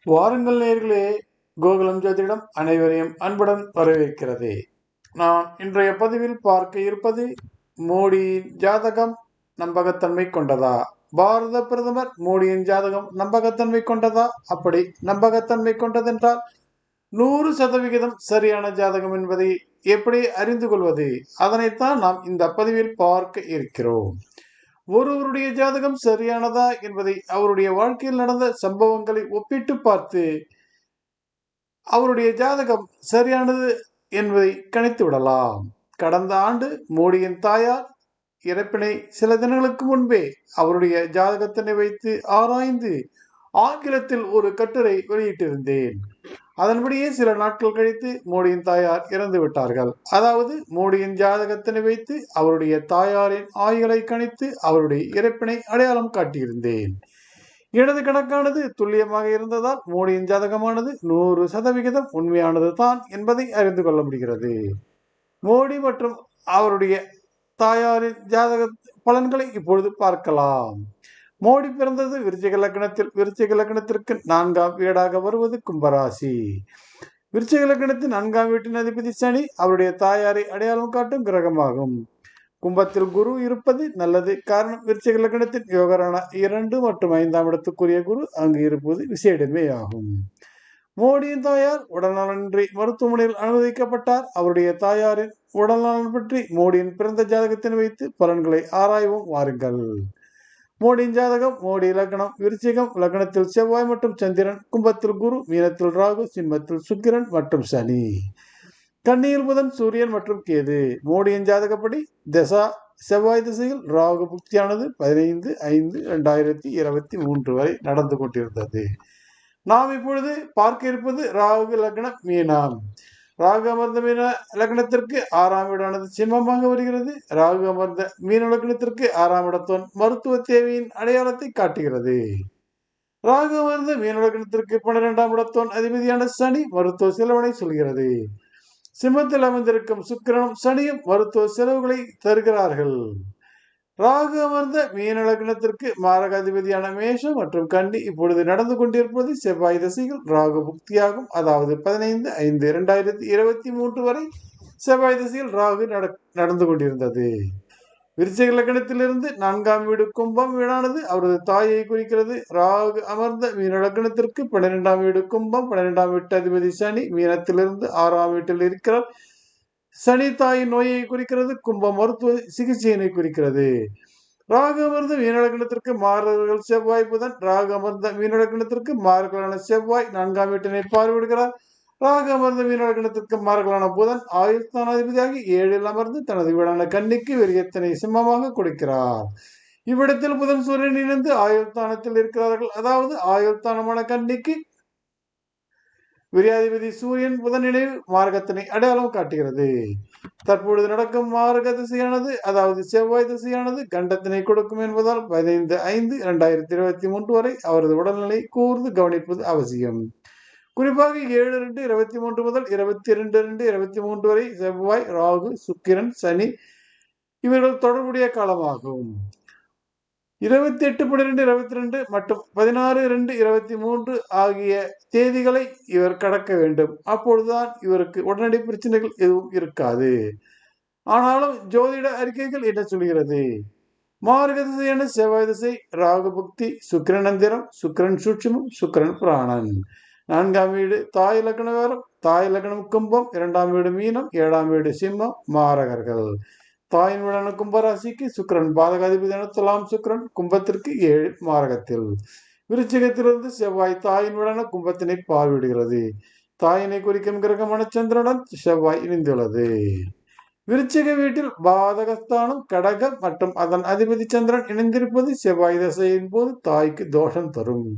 வாருங்கள் நேயர்களே, கோகுலம் ஜோதிடம் அனைவரையும் அன்புடன் வரவேற்கிறது. நான் இன்றைய பதிவில் பார்க்க இருப்பது மோடியின் ஜாதகம் நம்பகத்தன்மை கொண்டதா? பாரத பிரதமர் மோடியின் ஜாதகம் நம்பகத்தன்மை கொண்டதா? அப்படி நம்பகத்தன்மை கொண்டதென்றால் 100% சரியான ஜாதகம் என்பதை எப்படி அறிந்து கொள்வது? அதனைத்தான் நாம் இந்த பதிவில் பார்க்க இருக்கிறோம். ஒருவருடைய ஜாதகம் சரியானதா என்பதை அவருடைய வாழ்க்கையில் நடந்த சம்பவங்களை ஒப்பிட்டு பார்த்து அவருடைய ஜாதகம் சரியானது என்பதை கணித்து விடலாம். கடந்த ஆண்டு மோடியின் தாயார் இறப்பினை சில தினங்களுக்கு முன்பே அவருடைய ஜாதகத்தினை வைத்து ஆராய்ந்து ஆங்கிலத்தில் ஒரு கட்டுரை வெளியிட்டிருந்தேன். அதன்படியே சில நாட்கள் கழித்து மோடியின் தாயார் இறந்து விட்டார்கள். அதாவது மோடியின் ஜாதகத்தினை வைத்து அவருடைய தாயாரின் ஆயுளை கணித்து அவருடைய இறப்பினை அடையாளம் காட்டியிருந்தேன். எனது கணக்கானது துல்லியமாக இருந்ததால் மோடியின் ஜாதகமானது 100% உண்மையானது தான் என்பதை அறிந்து கொள்ள முடிகிறது. மோடி மற்றும் அவருடைய தாயாரின் ஜாதக பலன்களை இப்பொழுது பார்க்கலாம். மோடி பிறந்தது விருச்சிக லக்னத்தில். விருச்சிக லக்னத்திற்கு 4ஆம் வீடாக வருவது கும்பராசி. விருச்சிக லக்னத்தின் 4ஆம் வீட்டின் அதிபதி சனி அவருடைய தாயாரை அடையாளம் காட்டும் கிரகமாகும். கும்பத்தில் குரு இருப்பது நல்லது. காரணம், விருச்சிக லக்னத்தின் யோகரான 2 மற்றும் 5ஆம் இடத்துக்குரிய குரு அங்கு இருப்பது விசேடமே ஆகும். மோடியின் தாயார் உடல்நலனின்றி மருத்துவமனையில் அனுமதிக்கப்பட்டார். அவருடைய தாயாரின் உடல்நலன் பற்றி மோடியின் பிறந்த ஜாதகத்தினை வைத்து பலன்களை ஆராய்வோம் வாருங்கள். மோடியின் ஜாதகம். மோடி லக்னம் விருச்சிகம். லக்னத்தில் செவ்வாய் மற்றும் சந்திரன். கும்பத்தில் குரு, மீனத்தில் ராகு, சிம்மத்தில் சுக்கிரன் மற்றும் சனி. கன்னியில் புதன், சூரியன் மற்றும் கேது. மோடியின் ஜாதகப்படி தசா செவ்வாய் திசையில் ராகு புக்தியானது 15/5/2023 வரை நடந்து கொண்டிருந்தது. நாம் இப்பொழுது பார்க்க இருப்பது ராகு லக்னம் மீனம். ராகு அமர்ந்த மீன லக்னத்திற்கு 6ஆம் வீடானது சிம்மமாக வருகிறது. ராகு அமர்ந்த மீன லக்னத்திற்கு 6ஆம் இடத்தோன் மருத்துவ தேவையின் அடையாளத்தை காட்டுகிறது. ராகு அமர்ந்த மீன லக்னத்திற்கு 12ஆம் இடத்தோன் அதிபதியான சனி மருத்துவ செலவினை சொல்கிறது. சிம்மத்தில் அமர்ந்திருக்கும் சுக்கிரனும் சனியும் மருத்துவ செலவுகளை தருகிறார்கள். ராகு அமர்ந்த மீன லக்னத்திற்கு மாரகாதிபதியான மேஷம் மற்றும் கன்னி இப்பொழுது நடந்து கொண்டிருப்பது செவ்வாய் திசையில் ராகு புக்தியாகும். அதாவது 15/5/2023 வரை செவ்வாய் திசையில் ராகு நடந்து கொண்டிருந்தது. விருச்சிக லக்னத்திலிருந்து 4ஆம் வீடு கும்பம் வீடானது அவரது தாயை குறிக்கிறது. ராகு அமர்ந்த மீன லக்னத்திற்கு 12ஆம் வீடு கும்பம். 12ஆம் வீட்டு அதிபதி சனி மீனத்திலிருந்து 6ஆம் வீட்டில் இருக்கிறார். சனி தாயின் நோயை குறிக்கிறது. கும்பம் மருத்துவ சிகிச்சையினை குறிக்கிறது. ராகு அமர்ந்த மீன லக்னத்திற்கு மாரர்கள் செவ்வாய் புதன். ராகு அமர்ந்த மீன லக்னத்திற்கு மார்களான செவ்வாய் 4ஆம் வீட்டினை பார்வையிடுகிறார். ராகு அமர்ந்த மீன லக்னத்திற்கு மார்களான புதன் ஆயுள் ஸ்தானாதிபதியாகி 7இல் அமர்ந்து தனது வீடான கன்னிக்கு விரியத்தினை சிம்மமாக கொடுக்கிறார். இவ்விடத்தில் புதன் சூரியன் இணைந்து ஆயுள் ஸ்தானத்தில் இருக்கிறார்கள். அதாவது ஆயுள் ஸ்தானமான கன்னிக்கு விரியாதிபதி சூரியன் புதன் இணைவு மார்க்கத்தினை அடையாளம் காட்டுகிறது. தற்பொழுது நடக்கும் மார்க்க திசையானது, அதாவது செவ்வாய் திசையானது கண்டத்தினை கொடுக்கும் என்பதால் 15/5/2023 வரை அவரது உடல்நிலை கூர்ந்து கவனிப்பது அவசியம். குறிப்பாக 7/2/23 முதல் 22/2/23 வரை செவ்வாய், ராகு, சுக்கிரன், சனி இவர்கள் தொடர்புடைய காலமாகும். 28/12/22 மற்றும் 16/2/23 ஆகிய தேதிகளை இவர் கடக்க வேண்டும். அப்பொழுதுதான் இவருக்கு உடனடி பிரச்சனைகள் எதுவும் இருக்காது. ஆனாலும் ஜோதிட அறிக்கைகள் என்ன சொல்கிறது? மார்க திசையான செவ்வாய் திசை, ராகு புக்தி, சுக்கிரன் அந்திரம், சுக்கிரன் சூட்சுமம், சுக்கிரன் பிராணன். 4ஆம் வீடு தாய் லக்னகாரம். தாய் லக்னம் கும்பம். 2ஆம் வீடு மீனம். 7ஆம் வீடு சிம்மம் மாரகர்கள். தாயின் வீடான கும்பராசிக்கு சுக்கிரன் பாதகாதிபதியான துலாம் சுக்கிரன் கும்பத்திற்கு 7 மாரகத்தில். விருச்சிகத்திலிருந்து செவ்வாய் தாயின் வீடான கும்பத்தினை பார்வையிடுகிறது. தாயினை குறிக்கும் கிரகமான சந்திரனுடன் செவ்வாய் இணைந்துள்ளது. விருச்சிக வீட்டில் பாதகஸ்தானம் கடகம் மற்றும் அதன் அதிபதி சந்திரன் இணைந்திருப்பது செவ்வாய் தசையின் போது தாய்க்கு தோஷம் தரும்.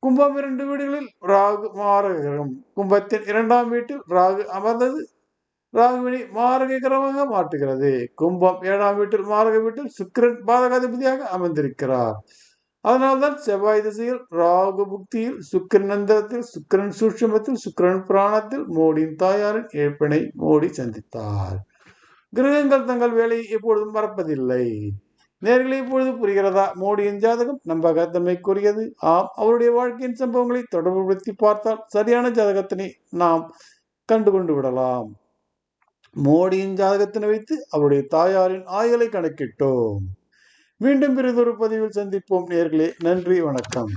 கும்பம் 2 வீடுகளில் ராகு மாரக கிரகம். கும்பத்தின் 2ஆம் வீட்டில் ராகு அமர்ந்தது ராகுவினை மாரக கிரகமாக மாற்றுகிறது. கும்பம் 7ஆம் வீட்டில் மாரக வீட்டில் சுக்கிரன் பாதகாதிபதியாக அமர்ந்திருக்கிறார். அதனால்தான் செவ்வாய் திசையில் ராகு புக்தியில் சுக்கிரன் அந்தரத்தில் சுக்கிரன் சூட்சுமத்தில் சுக்கிரன் பிராணத்தில் மோடியின் தாயாரின் இழப்பினை மோடி சந்தித்தார். கிரகங்கள் தங்கள் வேலையை எப்பொழுதும் மறப்பதில்லை. நேர்களே, இப்பொழுது புரிகிறதா மோடியின் ஜாதகம் நம்பகத்தன்மைக்குரியது? ஆம், அவருடைய வாழ்க்கையின் சம்பவங்களை தொடர்புபடுத்தி பார்த்தால் சரியான ஜாதகத்தினை நாம் கண்டுகொண்டு விடலாம். மோடியின் ஜாதகத்தினை வைத்து அவருடைய தாயாரின் ஆயுளை கணக்கிட்டோம். மீண்டும் பிறிதொரு பதிவில் சந்திப்போம் நேர்களே. நன்றி, வணக்கம்.